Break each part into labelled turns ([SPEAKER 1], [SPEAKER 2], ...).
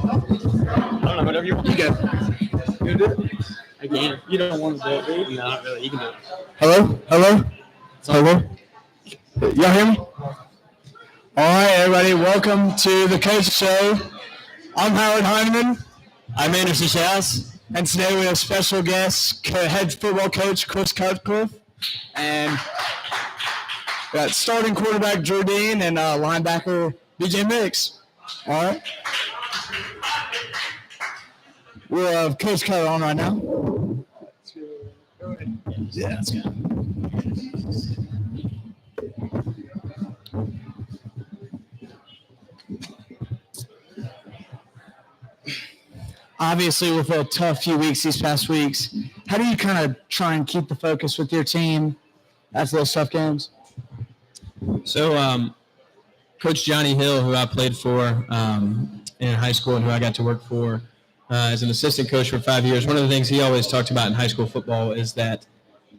[SPEAKER 1] I don't know, whatever you want.
[SPEAKER 2] You go. You do it?
[SPEAKER 1] I can.
[SPEAKER 2] You don't want to do it, do you?
[SPEAKER 1] No, not really. You can do it.
[SPEAKER 2] Hello? Hello? Hello? Y'all hear me? All right, everybody. Welcome to the Coach Show. I'm Howard Heineman.
[SPEAKER 1] I'm Anderson Shaz.
[SPEAKER 2] And today we have special guest, head football coach Chris Cutcliffe. And we got starting quarterback Drew Dean and linebacker BJ Mix. All right. We'll have Coach Cutter on right now. Yeah, that's good. Obviously, with a tough few weeks these past weeks, how do you kind of try and keep the focus with your team after those tough games?
[SPEAKER 3] So, Coach Johnny Hill, who I played for in high school and who I got to work for as an assistant coach for 5 years, one of the things he always talked about in high school football is that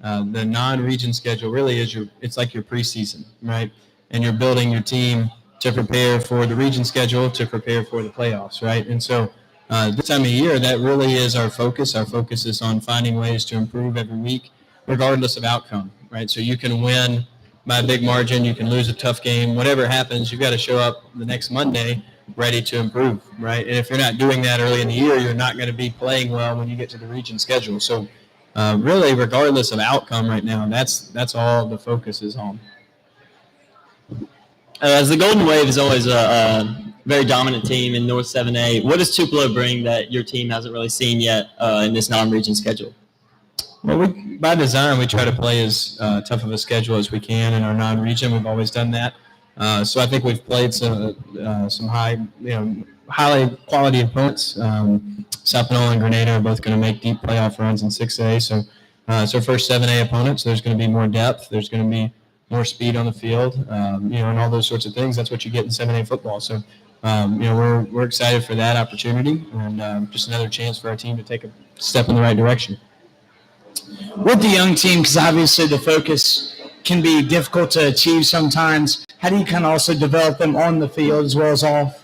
[SPEAKER 3] the non-region schedule really is it's like your preseason, right? And you're building your team to prepare for the region schedule, to prepare for the playoffs, right? And so this time of year, that really is our focus. Our focus is on finding ways to improve every week, regardless of outcome, right? So you can win by a big margin, you can lose a tough game, whatever happens, you've got to show up the next Monday ready to improve, right? And if you're not doing that early in the year, you're not going to be playing well when you get to the region schedule. So really, regardless of outcome right now, that's all the focus is on.
[SPEAKER 1] As the Golden Wave is always a very dominant team in North 7A, what does Tupelo bring that your team hasn't really seen yet in this non-region schedule?
[SPEAKER 3] Well, by design, we try to play as tough of a schedule as we can in our non-region. We've always done that. So I think we've played some highly quality opponents. South Panola and Grenada are both going to make deep playoff runs in 6A. So first 7A opponents, there's going to be more depth. There's going to be more speed on the field, and all those sorts of things. That's what you get in 7A football. So, we're excited for that opportunity and just another chance for our team to take a step in the right direction.
[SPEAKER 2] With the young team, because obviously the focus can be difficult to achieve sometimes, how do you kind of also develop them on the field as well as off?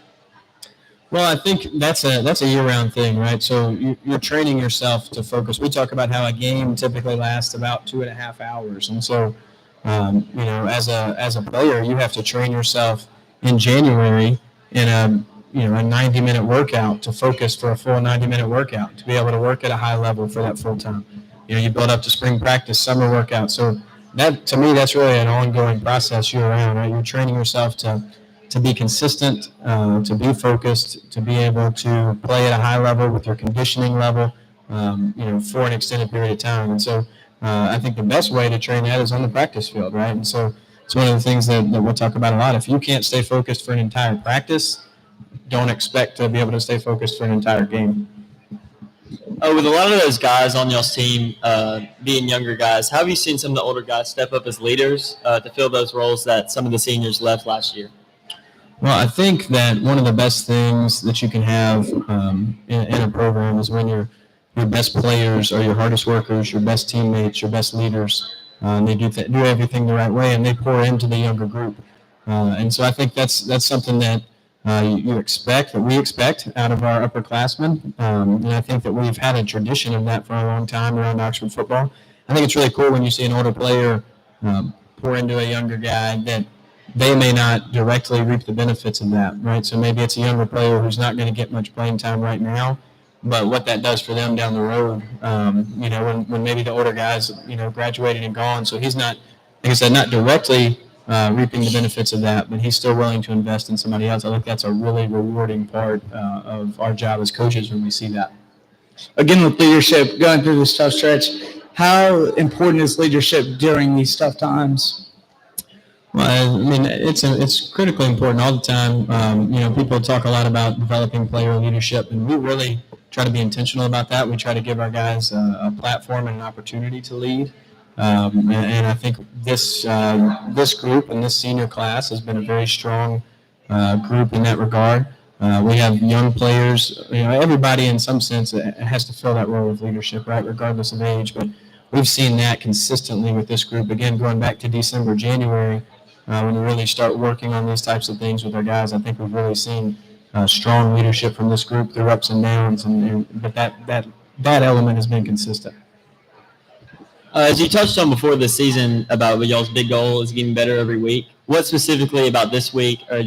[SPEAKER 3] Well, I think that's a year-round thing, right? So you're training yourself to focus. We talk about how a game typically lasts about 2.5 hours, and so as a player, you have to train yourself in January in a 90-minute workout to focus for a full 90-minute workout to be able to work at a high level for that full time. You build up to spring practice, summer workout. So that, to me, that's really an ongoing process year-round, right? You're training yourself to be consistent, to be focused, to be able to play at a high level with your conditioning level, for an extended period of time. And so I think the best way to train that is on the practice field, right? And so it's one of the things that we'll talk about a lot. If you can't stay focused for an entire practice, don't expect to be able to stay focused for an entire game.
[SPEAKER 1] With a lot of those guys on y'all's team being younger guys, how have you seen some of the older guys step up as leaders to fill those roles that some of the seniors left last year?
[SPEAKER 3] Well, I think that one of the best things that you can have in a program is when your best players are your hardest workers, your best teammates, your best leaders. They do everything the right way, and they pour into the younger group. And so I think that's something that you expect, that we expect out of our upperclassmen. And I think that we've had a tradition of that for a long time around Oxford football. I think it's really cool when you see an older player pour into a younger guy that they may not directly reap the benefits of that, right? So maybe it's a younger player who's not going to get much playing time right now, but what that does for them down the road, when maybe the older guy's, graduated and gone, so he's not, like I said, not directly reaping the benefits of that, but he's still willing to invest in somebody else. I think that's a really rewarding part of our job as coaches when we see that.
[SPEAKER 2] Again, with leadership, going through this tough stretch, how important is leadership during these tough times?
[SPEAKER 3] Well, I mean, it's critically important all the time. People talk a lot about developing player leadership, and we really try to be intentional about that. We try to give our guys a platform and an opportunity to lead. And I think this group and this senior class has been a very strong group in that regard. We have young players. Everybody in some sense has to fill that role of leadership, right, regardless of age. But we've seen that consistently with this group. Again, going back to December, January, when we really start working on these types of things with our guys, I think we've really seen strong leadership from this group through ups and downs, but that element has been consistent.
[SPEAKER 1] As you touched on before this season about what y'all's big goal is getting better every week, what specifically about this week are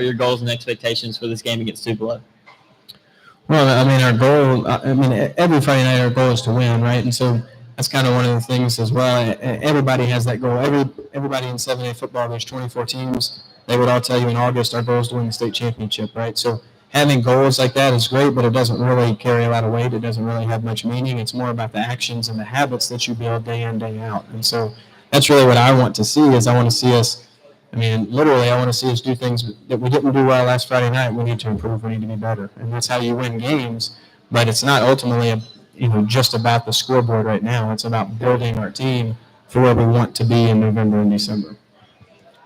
[SPEAKER 1] your goals and expectations for this game against Tupelo?
[SPEAKER 3] Well, I mean, our goal, every Friday night our goal is to win, right? And so that's kind of one of the things as well. Everybody has that goal. Everybody in 7A football, there's 24 teams. They would all tell you in August our goal is to win the state championship, right? So having goals like that is great, but it doesn't really carry a lot of weight. It doesn't really have much meaning. It's more about the actions and the habits that you build day in, day out. And so that's really what I want to see is I want to see us, literally I want to see us do things that we didn't do well last Friday night. We need to improve. We need to be better. And that's how you win games. But it's not ultimately just about the scoreboard right now. It's about building our team for where we want to be in November and December.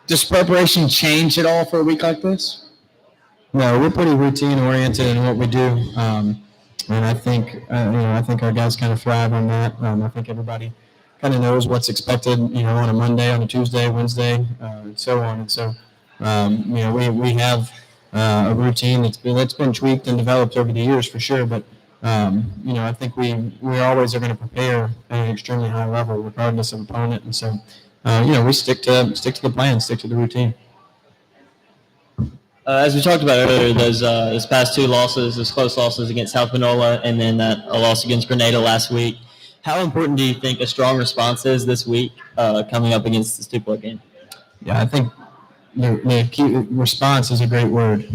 [SPEAKER 2] Does preparation change at all for a week like this?
[SPEAKER 3] No, we're pretty routine oriented in what we do, and I think our guys kind of thrive on that. I think everybody kind of knows what's expected, on a Monday, on a Tuesday, Wednesday, and so on. And so, we have a routine that's been tweaked and developed over the years for sure. But I think we always are going to prepare at an extremely high level, regardless of opponent. And so, we stick to the plan, stick to the routine.
[SPEAKER 1] As we talked about earlier, those past two losses, those close losses against South Panola and then a loss against Grenada last week, how important do you think a strong response is this week coming up against the Tupelo game?
[SPEAKER 3] Yeah, I think the key response is a great word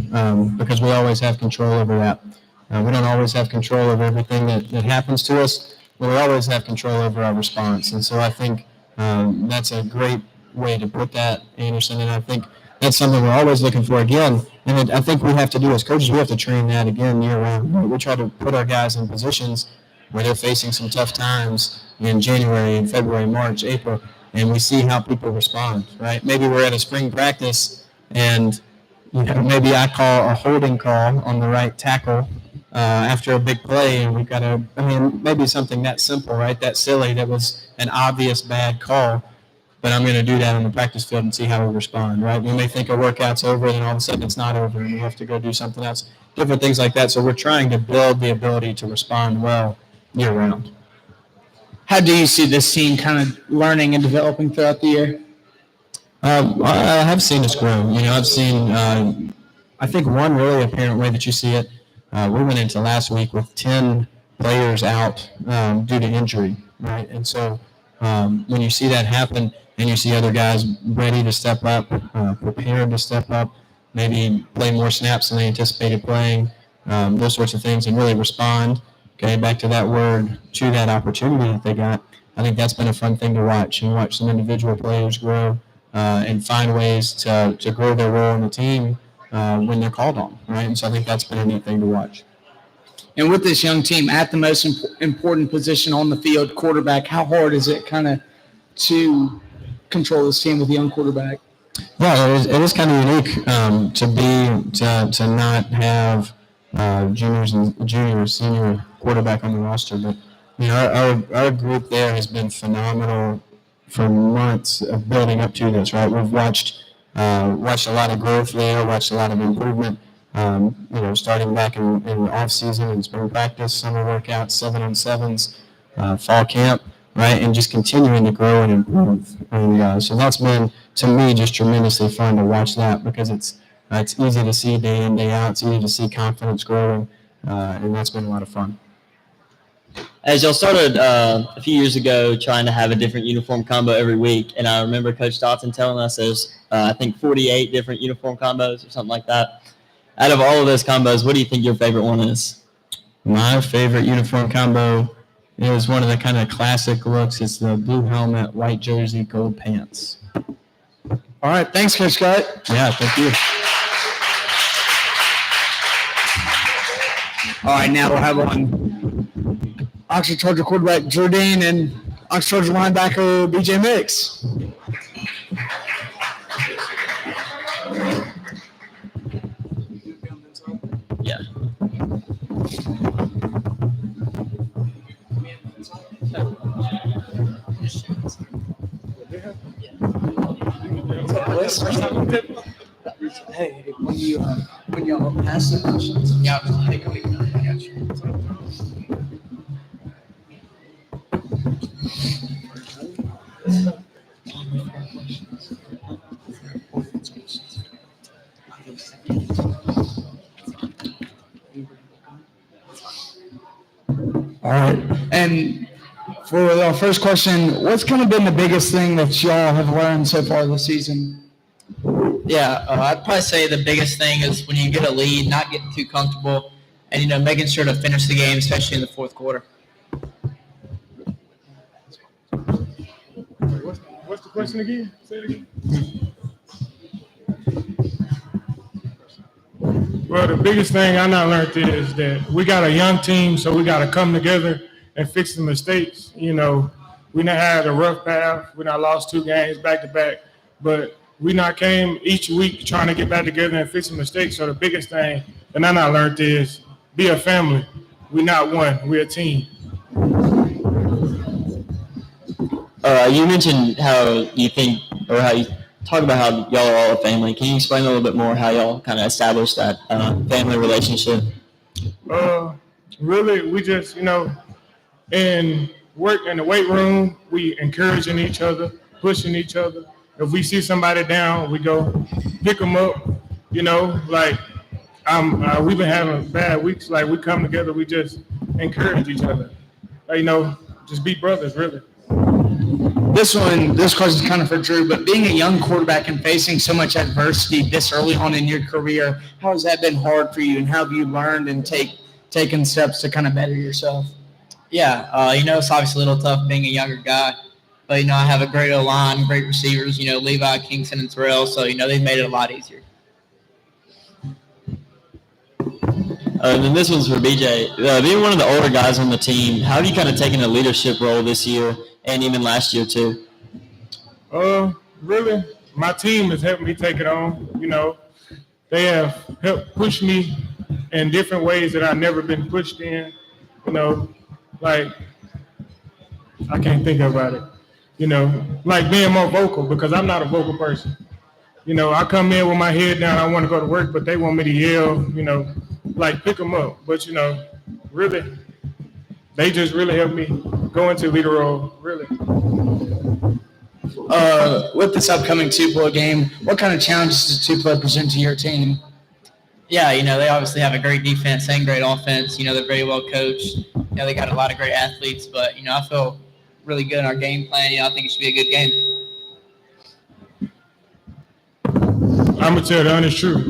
[SPEAKER 3] because we always have control over that. We don't always have control over everything that happens to us, but we always have control over our response. And so I think that's a great way to put that, Anderson, and I think that's something we're always looking for again. And I think we have to do as coaches, we have to train that again year round. We try to put our guys in positions where they're facing some tough times in January, and February, March, April, and we see how people respond, right? Maybe we're at a spring practice and maybe I call a holding call on the right tackle after a big play, and we've got maybe something that simple, right? That silly, that was an obvious bad call. But I'm going to do that on the practice field and see how we respond, right? We may think a workout's over, and then all of a sudden it's not over, and we have to go do something else. Different things like that. So we're trying to build the ability to respond well year-round.
[SPEAKER 2] How do you see this team kind of learning and developing throughout the year?
[SPEAKER 3] I have seen us grow. I've seen, I think one really apparent way that you see it, we went into last week with 10 players out due to injury, right? And so when you see that happen, and you see other guys ready to step up, prepared to step up, maybe play more snaps than they anticipated playing, those sorts of things, and really respond, back to that word, to that opportunity that they got. I think that's been a fun thing to watch, and watch some individual players grow and find ways to grow their role in the team when they're called on, right? And so I think that's been a neat thing to watch.
[SPEAKER 2] And with this young team at the most important position on the field, quarterback, how hard is it kind of to control this team with a young quarterback?
[SPEAKER 3] Yeah, it is kind of unique to not have senior quarterback on the roster. But our group there has been phenomenal for months of building up to this. Right, we've watched a lot of growth there, watched a lot of improvement. Starting back in the off season and spring practice, summer workouts, 7-on-7s, fall camp, right, and just continuing to grow and improve. And so that's been, to me, just tremendously fun to watch that because it's easy to see day in, day out. It's easy to see confidence growing, and that's been a lot of fun.
[SPEAKER 1] As y'all started a few years ago trying to have a different uniform combo every week, and I remember Coach Dotson telling us there's, I think, 48 different uniform combos or something like that. Out of all of those combos, what do you think your favorite one is?
[SPEAKER 3] My favorite uniform combo is one of the kind of classic looks. It's the blue helmet, white jersey, gold pants.
[SPEAKER 2] All right. Thanks, Coach Scott.
[SPEAKER 3] Yeah, thank you.
[SPEAKER 2] All right, now we'll have on Oxford Charger quarterback Jordan and Oxford Charger linebacker BJ Mix.
[SPEAKER 1] Yeah.
[SPEAKER 2] Hey, when y'all pass the questions, yeah, hey, go ahead. I got you. All right. And for our first question, what's kind of been the biggest thing that y'all have learned so far this season?
[SPEAKER 4] Yeah, I'd probably say the biggest thing is when you get a lead, not getting too comfortable, and making sure to finish the game, especially in the fourth quarter.
[SPEAKER 5] What's the question again? Say it again. Well, the biggest thing I not learned is that we got a young team, so we got to come together and fix the mistakes. We not had a rough path. We not lost 2 games back to back, but we not came each week trying to get back together and fix the mistakes. So the biggest thing that I not learned is be a family. We not one. We're a team.
[SPEAKER 1] You mentioned how you think, or how you talk about how y'all are all a family. Can you explain a little bit more how y'all kind of established that family relationship?
[SPEAKER 5] Really, we just, in work in the weight room, we encouraging each other, pushing each other. If we see somebody down, we go pick them up. We've been having bad weeks. Like, we come together, we just encourage each other. Just be brothers, really.
[SPEAKER 2] This question is kind of for Drew, but being a young quarterback and facing so much adversity this early on in your career, how has that been hard for you, and how have you learned and taken steps to kind of better yourself?
[SPEAKER 4] Yeah, it's obviously a little tough being a younger guy, but, I have a great O-line, great receivers, Levi, Kingston, and Terrell, so, they've made it a lot easier.
[SPEAKER 1] And then this one's for BJ. Being one of the older guys on the team, how have you kind of taken a leadership role this year and even last year too?
[SPEAKER 5] Really, my team has helped me take it on. They have helped push me in different ways that I've never been pushed in. Like, I can't think about it. Like being more vocal, because I'm not a vocal person. I come in with my head down, I want to go to work, but they want me to yell, like pick them up. But, really, they just really helped me go into leader role, really.
[SPEAKER 2] With this upcoming Tupelo game, what kind of challenges does Tupelo present to your team?
[SPEAKER 4] Yeah, they obviously have a great defense and great offense. They're very well coached. They got a lot of great athletes, but, I feel really good in our game plan. I think it should be a good game.
[SPEAKER 5] I'm going to tell the honest truth.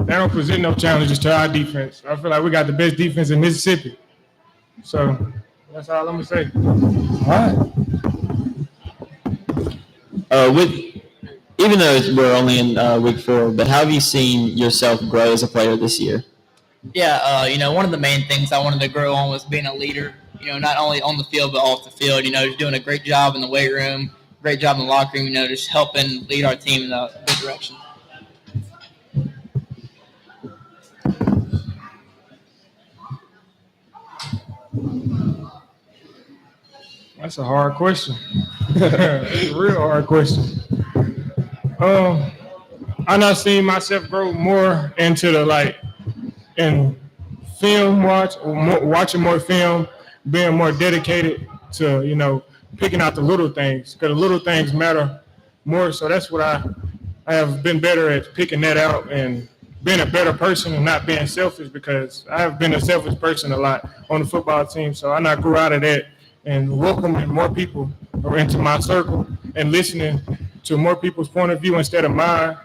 [SPEAKER 5] They don't present no challenges to our defense. I feel like we got the best defense in Mississippi. So that's all I'm going to say.
[SPEAKER 2] All right.
[SPEAKER 1] Even though we're only in week 4, but how have you seen yourself grow as a player this year?
[SPEAKER 4] Yeah, one of the main things I wanted to grow on was being a leader, not only on the field but off the field, just doing a great job in the weight room, great job in the locker room, just helping lead our team in a good direction.
[SPEAKER 5] That's a hard question. It's a real hard question. I not seen myself grow more into in film watching more film, being more dedicated to, picking out the little things, because the little things matter more. So that's what I have been better at, picking that out and being a better person and not being selfish, because I have been a selfish person a lot on the football team. So I not grew out of that and welcoming more people into my circle and listening to more people's point of view instead of mine,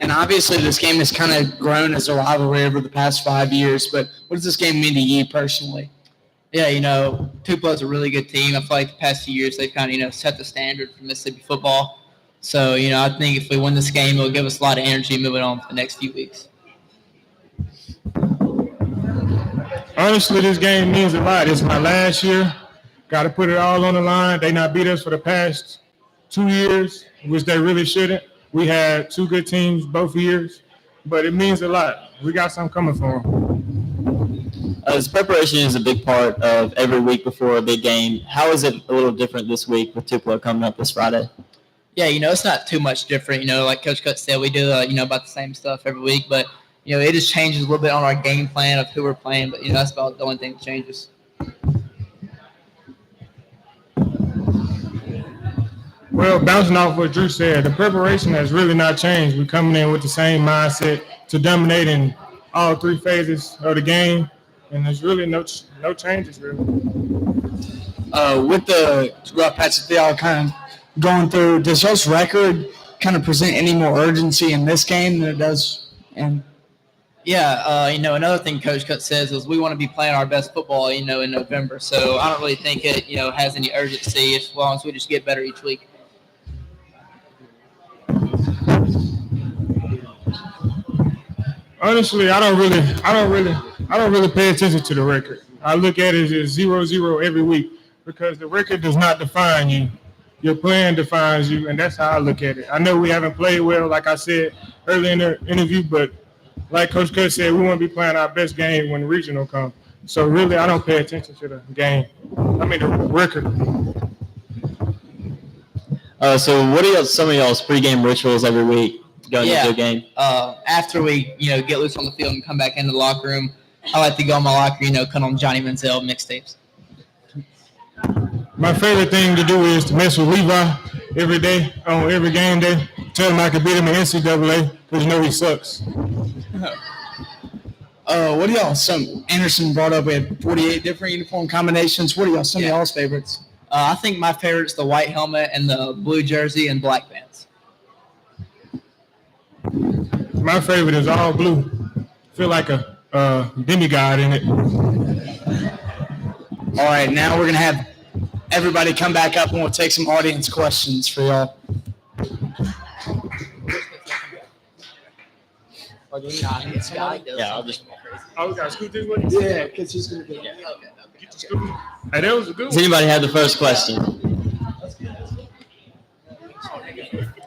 [SPEAKER 2] And obviously this game has kind of grown as a rivalry over the past 5 years, but what does this game mean to you personally?
[SPEAKER 4] Yeah, Tupelo's a really good team. I feel like the past few years they've kind of, set the standard for Mississippi football. So, I think if we win this game, it'll give us a lot of energy moving on for the next few weeks.
[SPEAKER 5] Honestly, this game means a lot. It's my last year. Got to put it all on the line. They not beat us for the past 2 years, which they really shouldn't. We had 2 good teams both years, but it means a lot. We got something coming for them.
[SPEAKER 1] As preparation is a big part of every week before a big game, how is it a little different this week with Tupelo coming up this Friday?
[SPEAKER 4] Yeah, it's not too much different. Like Coach Cut said, we do about the same stuff every week, but it just changes a little bit on our game plan of who we're playing. But that's about the only thing that changes.
[SPEAKER 5] Well, bouncing off what Drew said, the preparation has really not changed. We're coming in with the same mindset to dominate in all three phases of the game, and there's really no changes really.
[SPEAKER 2] With the rough patch that they are kind of going through, does y'all's record kind of present any more urgency in this game than it does in?
[SPEAKER 4] Yeah, another thing Coach Cut says is we want to be playing our best football, in November. So I don't really think it, has any urgency as long as we just get better each week.
[SPEAKER 5] Honestly, I don't really pay attention to the record. I look at it as 0-0 every week because the record does not define you. Your plan defines you, and that's how I look at it. I know we haven't played well, like I said earlier in the interview, but like Coach Cut said, we want to be playing our best game when the regional comes. So really, I don't pay attention to the game. The record.
[SPEAKER 1] So what are some of y'all's pregame rituals every week going into a game?
[SPEAKER 4] After we, get loose on the field and come back into the locker room, I like to go in my locker, cut on Johnny Manziel mixtapes.
[SPEAKER 5] My favorite thing to do is to mess with Levi every day, on every game day. Tell him I can beat him in NCAA because he sucks.
[SPEAKER 2] What do y'all? Anderson brought up we had 48 different uniform combinations. What are y'all? Some of y'all's favorites?
[SPEAKER 4] I think my favorite's the white helmet and the blue jersey and black pants.
[SPEAKER 5] My favorite is all blue. Feel like a demigod in it.
[SPEAKER 2] All right, now we're going to have everybody come back up and we'll take some audience questions for y'all.
[SPEAKER 1] Yeah, I'll just.
[SPEAKER 5] Oh, we got to scoot this way?
[SPEAKER 2] Yeah, because he's going to be.
[SPEAKER 5] Get the scoot. Hey, that was a good
[SPEAKER 1] Does
[SPEAKER 5] one.
[SPEAKER 1] anybody have the first question?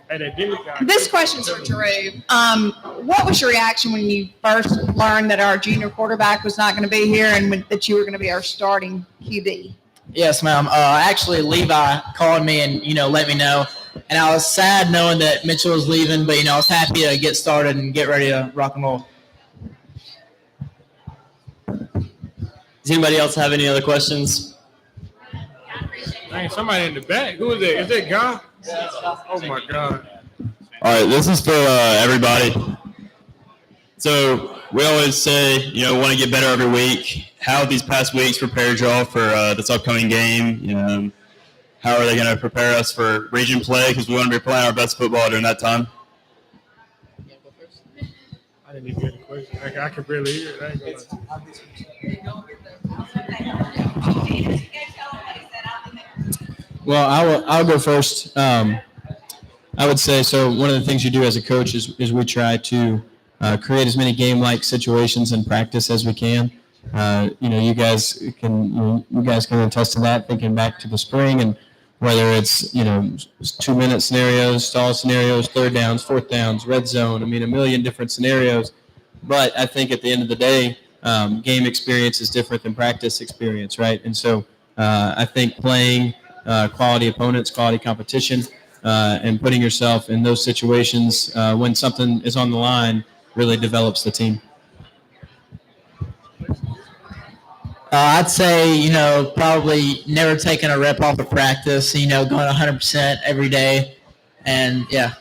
[SPEAKER 5] Hey, that demigod.
[SPEAKER 6] This question's for Drew. What was your reaction when you first learned that our junior quarterback was not going to be here and that you were going to be our starting QB?
[SPEAKER 4] Yes, ma'am. Actually, Levi called me and, let me know. And I was sad knowing that Mitchell was leaving, but, I was happy to get started and get ready to rock and roll.
[SPEAKER 1] Does anybody else have any other questions?
[SPEAKER 5] Dang, somebody in the back. Who is that? Is that God? Oh, my God.
[SPEAKER 7] All right, this is for everybody. So we always say, want to get better every week. How have these past weeks prepared y'all for this upcoming game? How are they going to prepare us for region play? Because we want to be playing our best football during that time.
[SPEAKER 5] I didn't even hear the question. I could barely hear it. I ain't gonna lie.
[SPEAKER 3] Well, I'll go first. I would say, so one of the things you do as a coach is we try to create as many game-like situations in practice as we can. You guys can attest to that, thinking back to the spring, and whether it's 2-minute scenarios, stall scenarios, third downs, fourth downs, red zone. a million different scenarios. But I think at the end of the day, game experience is different than practice experience, right? And so I think playing quality opponents, quality competition, and putting yourself in those situations when something is on the line really develops the team.
[SPEAKER 4] I'd say, probably never taking a rep off of practice, going 100% every day. And, yeah.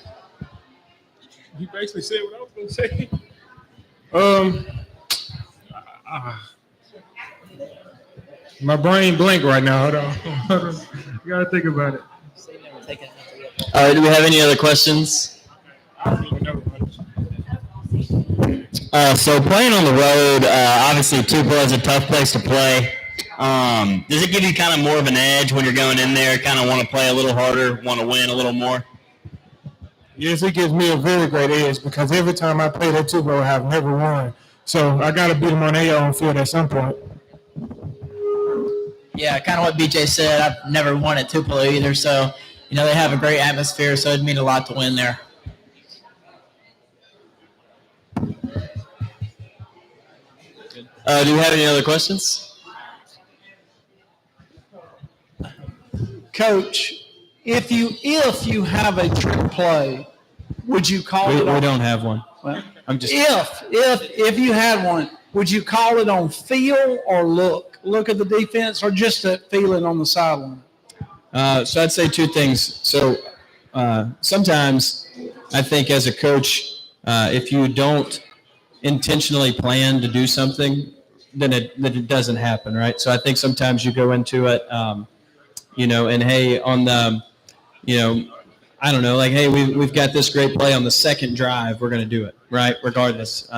[SPEAKER 5] You basically said what I was going to say. My brain blank right now. Hold on. You got to think about it.
[SPEAKER 1] All right, do we have any other questions?
[SPEAKER 5] I don't even know.
[SPEAKER 7] So playing on the road, obviously Tupelo is a tough place to play. Does it give you kind of more of an edge when you're going in there, kind of want to play a little harder, want to win a little more?
[SPEAKER 5] Yes, it gives me a very great edge because every time I played at Tupelo, I have never won. So I got to beat them on their own field at some point.
[SPEAKER 4] Yeah, kind of what BJ said. I've never won at Tupelo either. So, they have a great atmosphere, so it'd mean a lot to win there.
[SPEAKER 1] Do you have any other questions?
[SPEAKER 2] Coach,
[SPEAKER 8] If you have a trick play, would you call
[SPEAKER 3] We
[SPEAKER 8] it on?
[SPEAKER 3] don't have one.
[SPEAKER 8] Well,
[SPEAKER 3] I'm just.
[SPEAKER 8] if you had one, would you call it on feel or look at the defense, or just a feeling on the sideline?
[SPEAKER 3] So I'd say two things. So sometimes I think as a coach, if you don't intentionally plan to do something, then it doesn't happen, right? So I think sometimes you go into it, and hey, on the, I don't know, like, hey, we've got this great play on the second drive, we're going to do it, right? Regardless.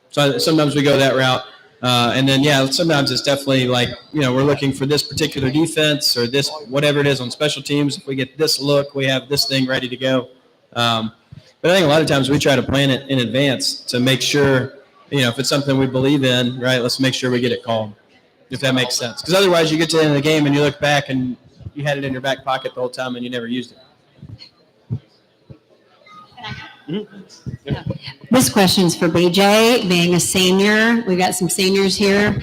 [SPEAKER 3] So sometimes we go that route. And then, sometimes it's definitely like, we're looking for this particular defense or this, whatever it is on special teams. If we get this look, we have this thing ready to go. But I think a lot of times we try to plan it in advance to make sure, if it's something we believe in, right, let's make sure we get it called, if that makes sense. Because otherwise you get to the end of the game and you look back and you had it in your back pocket the whole time and you never used it.
[SPEAKER 9] This question's for BJ, being a senior. We've got some seniors here.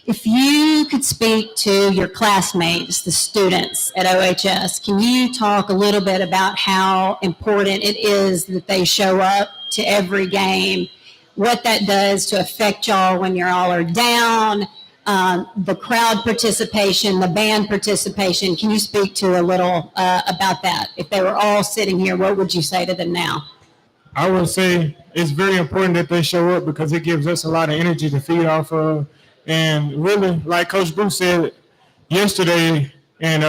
[SPEAKER 9] If you could speak to your classmates, the students at OHS, can you talk a little bit about how important it is that they show up to every game, what that does to affect y'all when you're all are down, the crowd participation, the band participation? Can you speak to a little about that? If they were all sitting here, what would you say to them now?
[SPEAKER 5] I would say it's very important that they show up because it gives us a lot of energy to feed off of. And really, like Coach Bruce said yesterday, and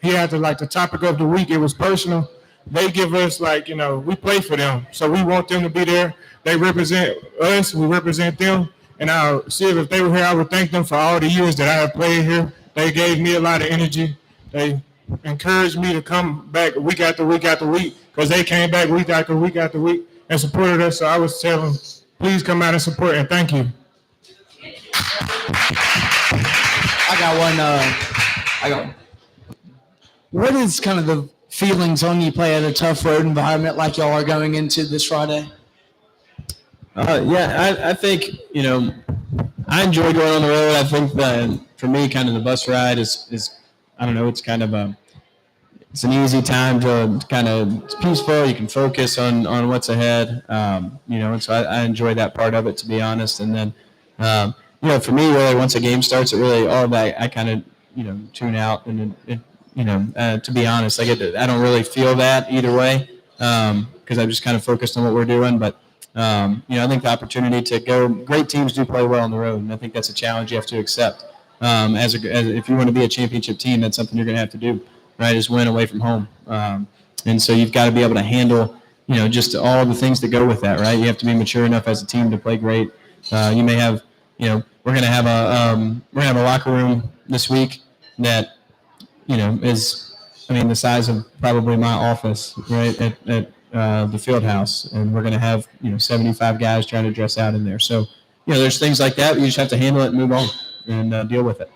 [SPEAKER 5] he had the topic of the week, it was personal. They give us we play for them. So we want them to be there. They represent us, we represent them. And I'll see if they were here, I would thank them for all the years that I have played here. They gave me a lot of energy. They encouraged me to come back week after week after week because they came back week after week after week and supported us. So I was telling them, please come out and support, and thank you.
[SPEAKER 8] I got one. What is kind of the feelings on you play at a tough road environment like y'all are going into this Friday?
[SPEAKER 3] I think, I enjoy going on the road. I think that for me, kind of the bus ride is I don't know, it's kind of it's an easy time to it's peaceful. You can focus on what's ahead, and so I enjoy that part of it, to be honest. And then, for me, really, once a game starts, it really, all of that, I kind of, tune out. And, to be honest, I don't really feel that either way because I'm just kind of focused on what we're doing. But, I think the opportunity to go, great teams do play well on the road, and I think that's a challenge you have to accept. As if you want to be a championship team, that's something you're going to have to do, right, is win away from home. And so you've got to be able to handle, just all the things that go with that, right? You have to be mature enough as a team to play great. You may have, we're going to have a locker room this week that, is, the size of probably my office, right, at the field house. And we're going to have, 75 guys trying to dress out in there. So, there's things like that. You just have to handle it and move on and deal with it.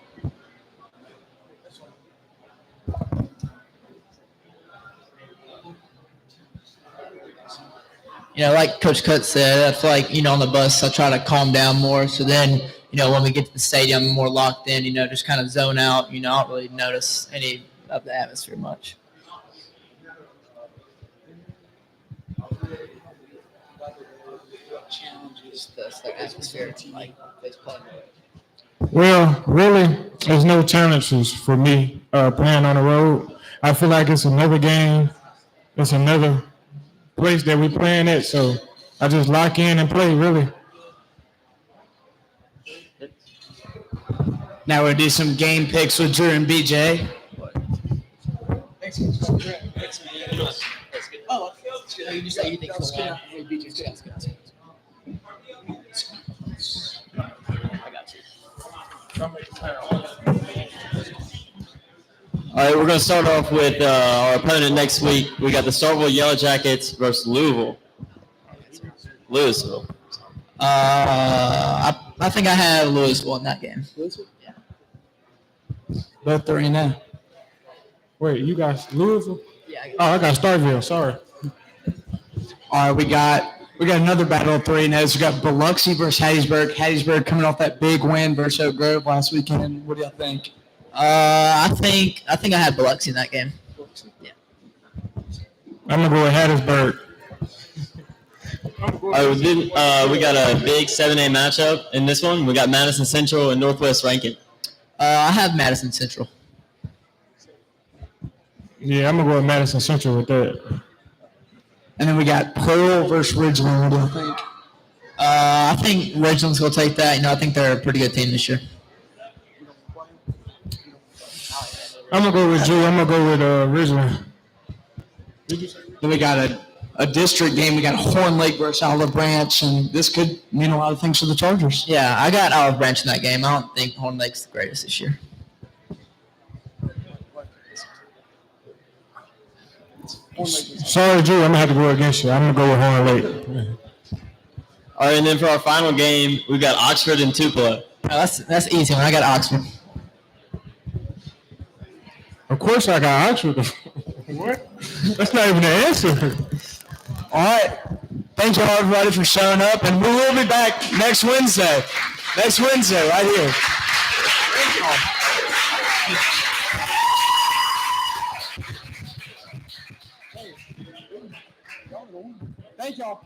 [SPEAKER 4] Like Coach Cut said, I feel like, on the bus, I try to calm down more. So then, when we get to the stadium, I'm more locked in, just kind of zone out. I don't really notice any of the atmosphere much. Challenges the atmosphere, like this play.
[SPEAKER 5] Well, really, there's no challenges for me playing on the road. I feel like it's another game. It's another place that we playing at, so I just lock in and play, really.
[SPEAKER 8] Now we'll do some game picks with Drew and BJ.
[SPEAKER 4] Oh, you just say you think it's good. I got you.
[SPEAKER 1] All right, we're going to start off with our opponent next week. We got the Starkville Yellow Jackets versus Louisville. Louisville.
[SPEAKER 4] I think I had Louisville in that game. Yeah.
[SPEAKER 8] Both 3-0.
[SPEAKER 5] Wait, you guys Louisville?
[SPEAKER 4] Yeah.
[SPEAKER 5] I got Starkville. Sorry.
[SPEAKER 8] All right, we got another battle of 3-0. We got Biloxi versus Hattiesburg. Hattiesburg coming off that big win versus Oak Grove last weekend. What do y'all think?
[SPEAKER 4] I think I had Biloxi in that game. Yeah.
[SPEAKER 5] I'm gonna go with Hattiesburg.
[SPEAKER 1] We got a big 7A matchup in this one. We got Madison Central and Northwest Rankin.
[SPEAKER 4] I have Madison Central.
[SPEAKER 5] Yeah, I'm gonna go with Madison Central with that.
[SPEAKER 8] And then we got Pearl versus Ridgeland. What do you think?
[SPEAKER 4] I think Ridgeland's going to take that. I think they're a pretty good team this year.
[SPEAKER 5] I'm gonna go with Drew. I'm gonna go with Ridgeland.
[SPEAKER 8] Then we got a district game. We got Horn Lake versus Olive Branch, and this could mean a lot of things for the Chargers.
[SPEAKER 4] Yeah, I got Olive Branch in that game. I don't think Horn Lake's the greatest this year.
[SPEAKER 5] Sorry, Drew. I'm gonna have to go against you. I'm gonna go with Horn Lake.
[SPEAKER 1] All right, and then for our final game, we've got Oxford and Tupelo.
[SPEAKER 4] That's easy one. I got Oxford.
[SPEAKER 5] Of course, I got Oxford. What? That's not even the answer.
[SPEAKER 8] All right. Thank you all, everybody, for showing up, and we will be back next Wednesday. Next Wednesday, right here. Thank y'all.